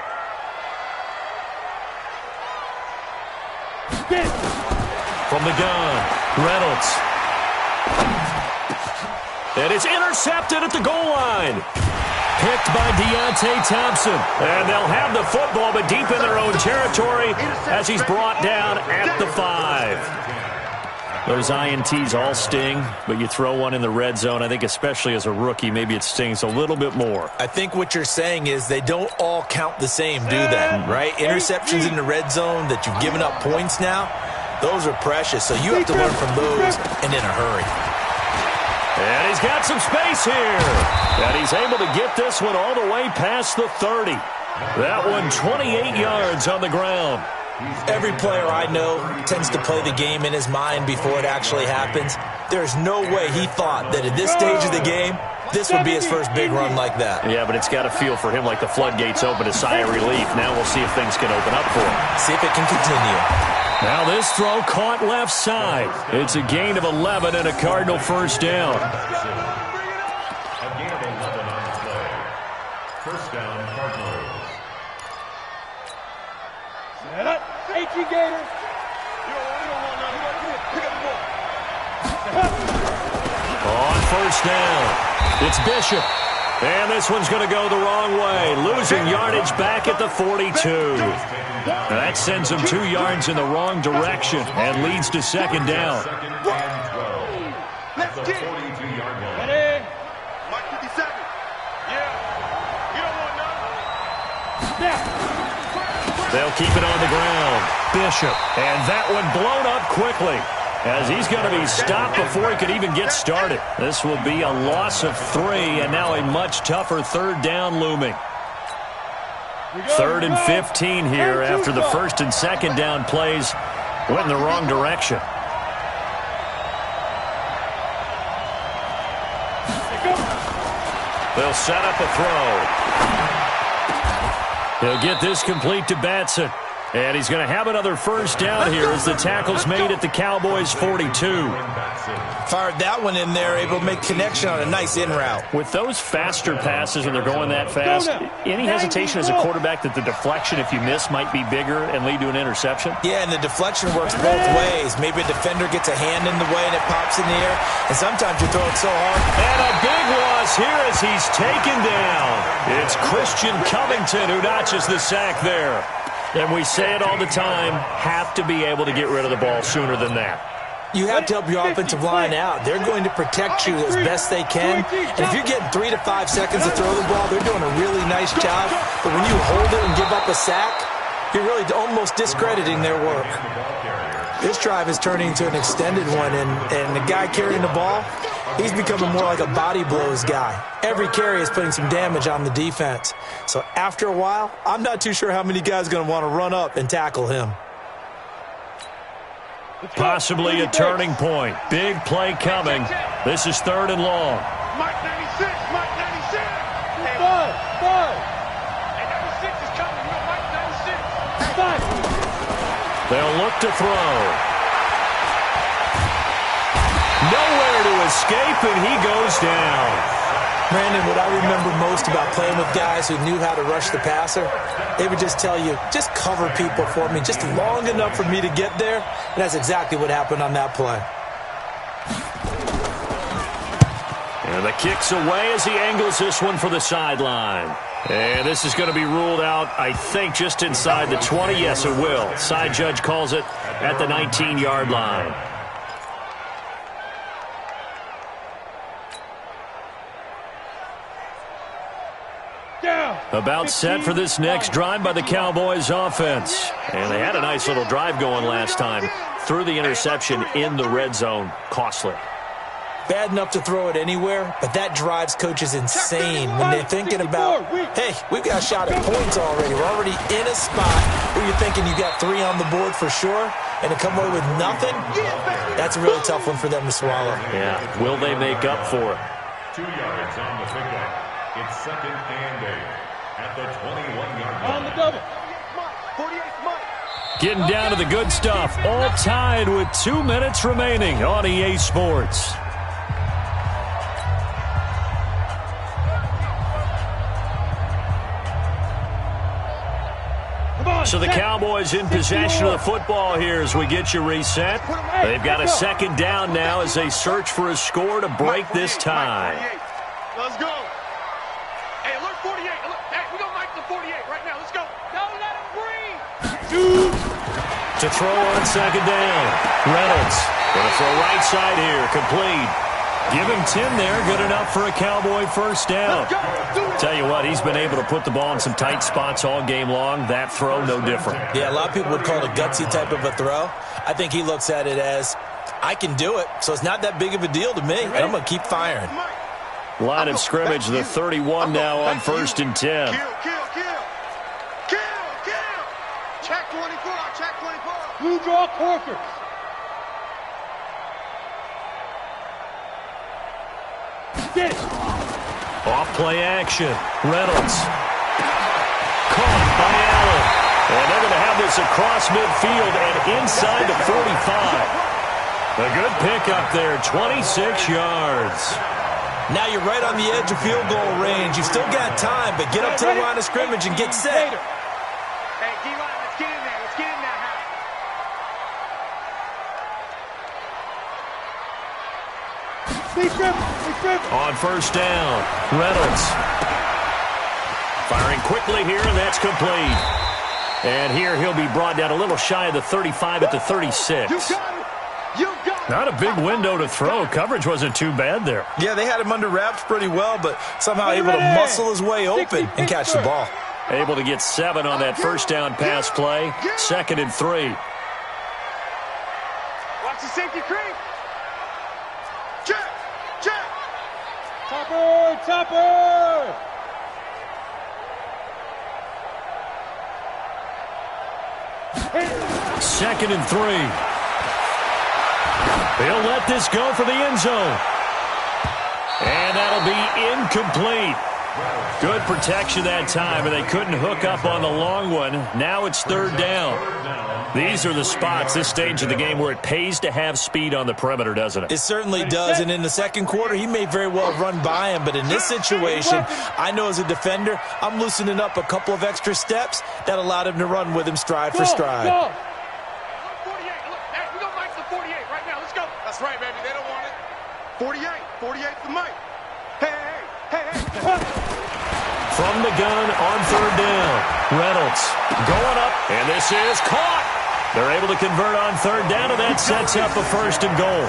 From the gun, Reynolds. And it's intercepted at the goal line. Picked by Deontay Thompson. And they'll have the football, but deep in their own territory as he's brought down at the 5. Those INTs all sting, but you throw one in the red zone, I think especially as a rookie, maybe it stings a little bit more. I think what you're saying is they don't all count the same, do they? Right? Interceptions in the red zone that you've given up points now, those are precious, so you have to learn from those and in a hurry. And he's got some space here. And he's able to get this one all the way past the 30. That one 28 yards on the ground. Every player I know tends to play the game in his mind before it actually happens. There's no way he thought that at this stage of the game, this would be his first big run like that. Yeah, but it's got to feel for him like the floodgates open, a sigh of relief. Now we'll see if things can open up for him. See if it can continue. Now this throw caught left side. It's a gain of 11 and a Cardinal first down. A gain of 11 on the play. First down, Cardinals. Set up. 18 Gators. On first down, it's Bishop. And this one's going to go the wrong way. Losing yardage back at the 42. That sends him 2 yards in the wrong direction and leads to second down. Second and 12. At the 42-yard line. Ready? Mark 57. Yeah. You don't want none. They'll keep it on the ground. Bishop. And that one blown up quickly, as he's going to be stopped before he could even get started. This will be a loss of 3, and now a much tougher third down looming. 3rd and 15 here after the first and second down plays went in the wrong direction. They'll set up a throw. He'll get this complete to Batson. And he's going to have another first down here as the tackle's made at the Cowboys' 42. Fired that one in there, able to make connection on a nice in route. With those faster passes when they're going that fast, any hesitation as a quarterback that the deflection, if you miss, might be bigger and lead to an interception? Yeah, and the deflection works both ways. Maybe a defender gets a hand in the way and it pops in the air, and sometimes you throw it so hard. And a big loss here as he's taken down. It's Christian Covington who notches the sack there. And we say it all the time, have to be able to get rid of the ball sooner than that. You have to help your offensive line out. They're going to protect you as best they can. And if you're getting 3 to 5 seconds to throw the ball, they're doing a really nice job. But when you hold it and give up a sack, you're really almost discrediting their work. This drive is turning into an extended one, and the guy carrying the ball, he's becoming more like a body blows guy. Every carry is putting some damage on the defense. So after a while, I'm not too sure how many guys are going to want to run up and tackle him. Possibly a turning point. Big play coming. This is 3rd and long. Mike 96. Mike 96. Five. Hey, 96 is coming. You know Mike They'll look to throw. Nowhere to escape, and he goes down. Brandon, what I remember most about playing with guys who knew how to rush the passer, they would just tell you, just cover people for me, just long enough for me to get there. And that's exactly what happened on that play. And the kick's away as he angles this one for the sideline. And this is going to be ruled out, I think, just inside the 20. Yes, it will. Side judge calls it at the 19-yard line. About set for this next drive by the Cowboys offense. And they had a nice little drive going last time. Threw the interception in the red zone. Costly. Bad enough to throw it anywhere, but that drives coaches insane when they're thinking about, hey, we've got a shot at points already. We're already in a spot where you're thinking you got 3 on the board for sure, and to come away with nothing, that's a really tough one for them to swallow. Yeah, will they make up for it? 2 yards on the pickup. It's 2nd and 8 at the 21-yard line. On the double. 48th month. Getting down to the good stuff. All tied with 2 minutes remaining on EA Sports. So the Cowboys in possession of the football here as we get you reset. They've got a 2nd down now as they search for a score to break this tie. Let's go. Hey, alert 48. Hey, we're going to mic the 48 right now. Let's go. Don't let him breathe. To throw on 2nd down. Reynolds going to throw right side here. Complete. Give him 10 there. Good enough for a Cowboy first down. Tell you what, he's been able to put the ball in some tight spots all game long. That throw, no different. Yeah, a lot of people would call it a gutsy type of a throw. I think he looks at it as, I can do it, so it's not that big of a deal to me, and I'm going to keep firing. Line of scrimmage, the 31 now on 1st and 10. Kill. Check 24. Check 24. Blue draw Corker. Get it. Off play action. Reynolds. Caught by Allen. And they're going to have this across midfield and inside the 45. A good pickup there, 26 yards. Now you're right on the edge of field goal range. You've still got time, but get up to the line of scrimmage and get set. Hey, D-line, let's get in there. Let's get in there. On 1st down, Reynolds. Firing quickly here, and that's complete. And here he'll be brought down a little shy of the 35 at the 36. Not a big window to throw. Coverage wasn't too bad there. Yeah, they had him under wraps pretty well, but somehow able to muscle his way open and catch the ball. Able to get 7 on that first down pass play. 2nd and 3. Watch the safety creep. Check. Topper. 2nd and 3. He'll let this go for the end zone. And that'll be incomplete. Good protection that time, and they couldn't hook up on the long one. Now it's 3rd down. These are the spots, this stage of the game, where it pays to have speed on the perimeter, doesn't it? It certainly does, and in the 2nd quarter, he may very well run by him, but in this situation, I know as a defender, I'm loosening up a couple of extra steps that allowed him to run with him stride for stride. 48. Hey, we're going to mic the 48 right now. Let's go. That's right, baby. They don't want it. 48 for Mike. Hey. From the gun on 3rd down. Reynolds going up, and this is caught. They're able to convert on 3rd down, and that sets up a 1st and goal.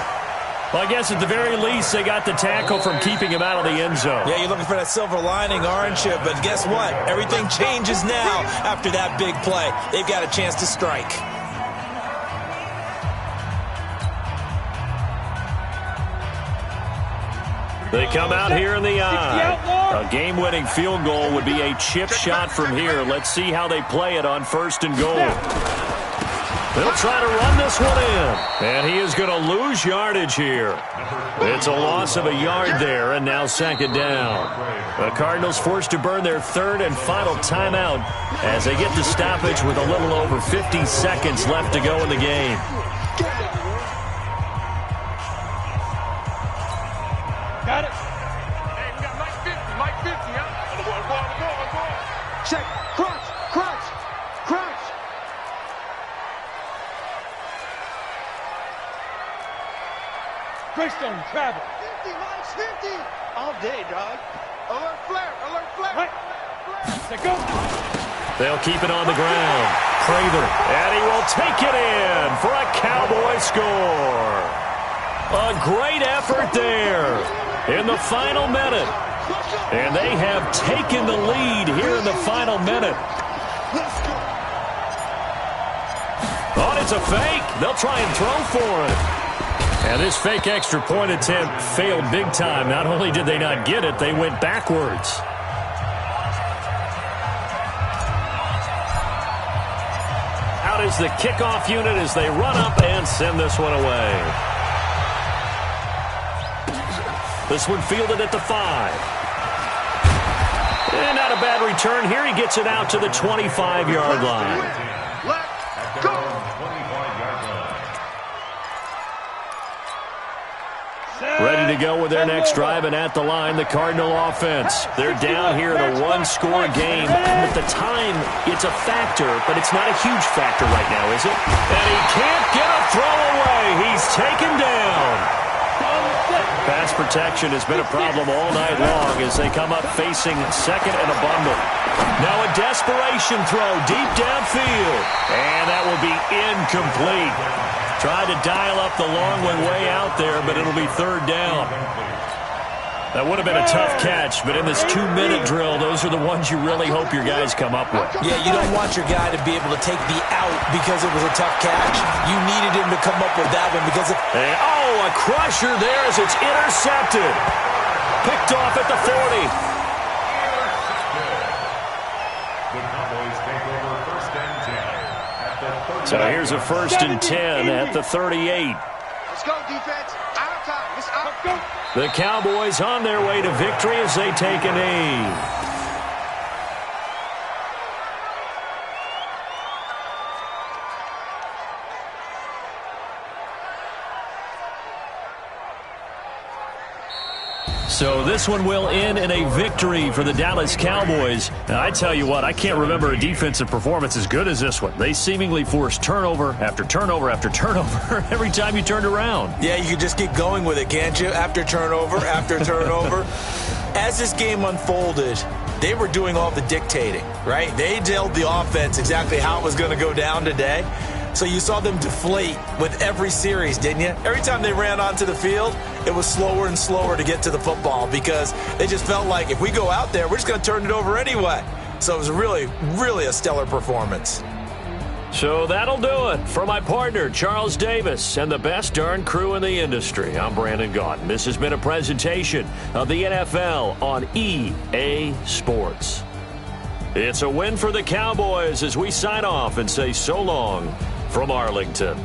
Well, I guess at the very least, they got the tackle from keeping him out of the end zone. Yeah, you're looking for that silver lining, aren't you? But guess what? Everything changes now after that big play. They've got a chance to strike. They come out here in the eye. A game-winning field goal would be a chip shot from here. Let's see how they play it on 1st and goal. They'll try to run this one in. And he is going to lose yardage here. It's a loss of a yard there, and now second down. The Cardinals forced to burn their third and final timeout as they get the stoppage with a little over 50 seconds left to go in the game. Got it. Hey, we got Mike 50, Mike 50, huh? Check, crunch, crunch, crunch. Greystone, travel. 50, Mike's 50. All day, dog. Alert flare, alert flare. Right. Let's go. They'll keep it on the ground. Prather, and he will take it in for a Cowboy score. A great effort there in the final minute. And they have taken the lead here in the final minute. Oh, it's a fake. They'll try and throw for it. And this fake extra point attempt failed big time. Not only did they not get it, they went backwards. Out is the kickoff unit as they run up and send this one away. This one fielded at the 5. And not a bad return here. He gets it out to the 25-yard line. Let's go. 25-yard line. Ready to go with their next drive, and at the line, the Cardinal offense. They're down here in a one-score game. And at the time, it's a factor, but it's not a huge factor right now, is it? And he can't get a throw away. He's taken down. Pass protection has been a problem all night long as they come up facing second and a bundle. Now a desperation throw deep downfield. And that will be incomplete. Tried to dial up the long one way out there, but it'll be third down. That would have been a tough catch, but in this 2-minute drill, those are the ones you really hope your guys come up with. Yeah, you don't want your guy to be able to take the out because it was a tough catch. You needed him to come up with that one because of... And, oh, a crusher there as it's intercepted. Picked off at the 40. The Cowboys take over first and 10 at the 30. So here's a first and 10 at the 38. Let's go, defense. Out of time. Let's go. The Cowboys on their way to victory as they take a knee. So this one will end in a victory for the Dallas Cowboys. Now, I tell you what, I can't remember a defensive performance as good as this one. They seemingly forced turnover after turnover after turnover every time you turned around. Yeah, you can just keep going with it, can't you? After turnover, after turnover. As this game unfolded, they were doing all the dictating, right? They told the offense exactly how it was going to go down today. So you saw them deflate with every series, didn't you? Every time they ran onto the field, it was slower and slower to get to the football because they just felt like if we go out there, we're just going to turn it over anyway. So it was really, really a stellar performance. So that'll do it for my partner, Charles Davis, and the best darn crew in the industry. I'm Brandon Gaudin. This has been a presentation of the NFL on EA Sports. It's a win for the Cowboys as we sign off and say so long from Arlington.